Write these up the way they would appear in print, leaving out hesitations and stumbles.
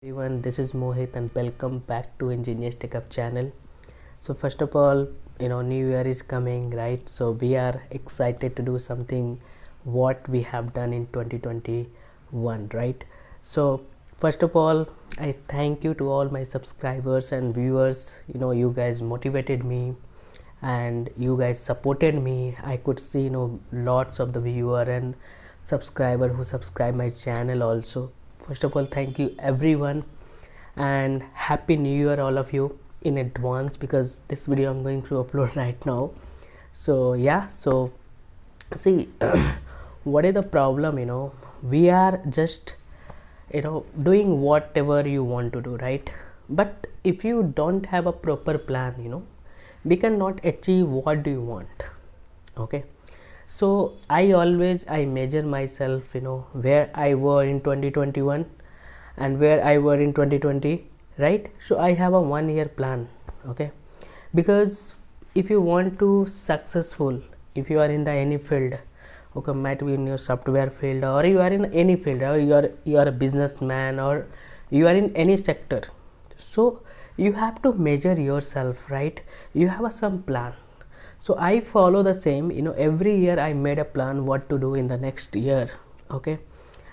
Everyone, this is Mohit and welcome back to Engineers Tech Up channel. So first of all, new year is coming, right? So we are excited to do something what we have done in 2021, right? So first of all, I thank you to all my subscribers and viewers. You guys motivated me and you guys supported me. I could see lots of the viewer and subscriber who subscribe my channel also. First of all, thank you everyone and happy new year all of you in advance, because this video I'm going to upload right now. So yeah, so see what is the problem? We are just doing whatever you want to do, right? But if you don't have a proper plan, we cannot achieve what do you want. Okay, so I measure myself where I were in 2021 and where I were in 2020, right? So I have a 1 year plan. Okay, because if you want to successful, if you are in the any field, okay, might be in your software field or you are in any field, or you are a businessman or you are in any sector, so you have to measure yourself, right? You have some plan. So I follow the same. Every year I made a plan what to do in the next year. Okay,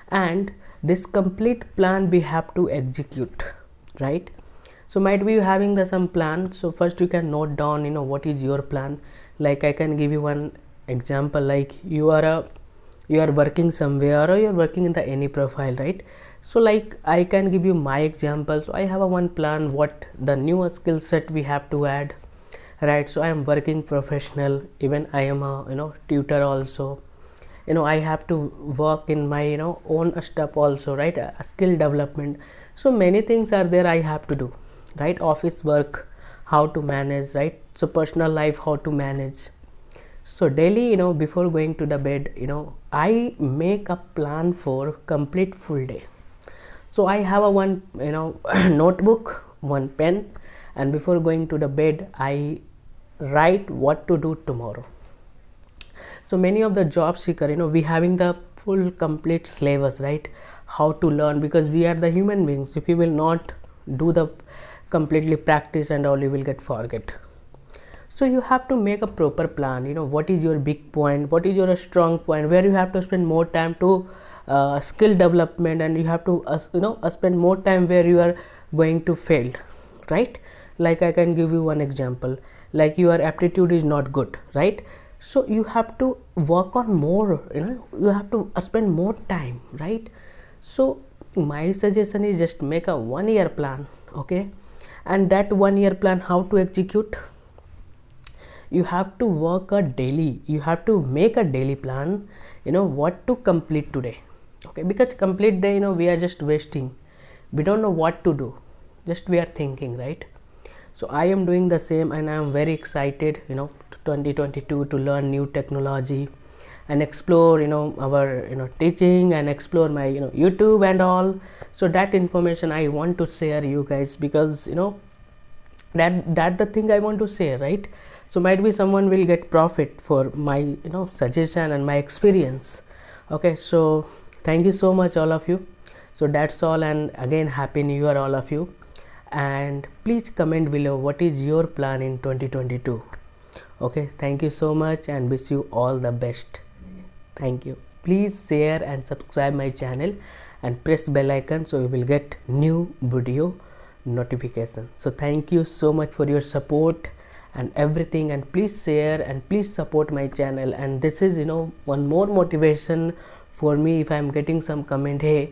and this complete plan we have to execute, right? So might be you having the some plan. So first you can note down what is your plan. Like I can give you one example. Like you are working somewhere or you're working in the any profile, right? So like I can give you my example. So I have a one plan what the new skill set we have to add, right? So I am working professional, even I am a tutor also. I have to work in my own stuff also, right? A skill development. So many things are there I have to do, right? Office work, how to manage, right? So personal life, how to manage. So daily, before going to the bed, I make a plan for complete full day. So I have a one notebook, one pen, and before going to the bed I write what to do tomorrow. So many of the job seeker, we having the full complete syllabus, right? How to learn, because we are the human beings. If you will not do the completely practice and all, you will get forget. So you have to make a proper plan. What is your big point, what is your strong point, where you have to spend more time to skill development, and you have to spend more time where you are going to fail, right? Like I can give you one example. Like your aptitude is not good, right? So you have to work on more, you have to spend more time, right? So my suggestion is just make a 1 year plan. Okay, and that 1 year plan, how to execute? You have to work a daily, you have to make a daily plan, what to complete today. Okay, because complete day, we are just wasting, we don't know what to do, just we are thinking, right? So I am doing the same, and I am very excited 2022 to learn new technology and explore our teaching and explore my YouTube and all. So that information I want to share you guys, because that the thing I want to share, right? So might be someone will get profit for my suggestion and my experience. Okay, so thank you so much all of you. So that's all, and again happy new year all of you, and please comment below what is your plan in 2022. Okay, thank you so much and wish you all the best. Thank you. Please share and subscribe my channel and press bell icon so you will get new video notification. So thank you so much for your support and everything, and please share and please support my channel. And this is one more motivation for me. If I am getting some comment, hey,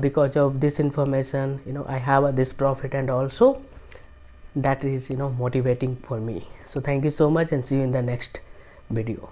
because of this information I have this profit, and also that is motivating for me. So thank you so much and see you in the next video.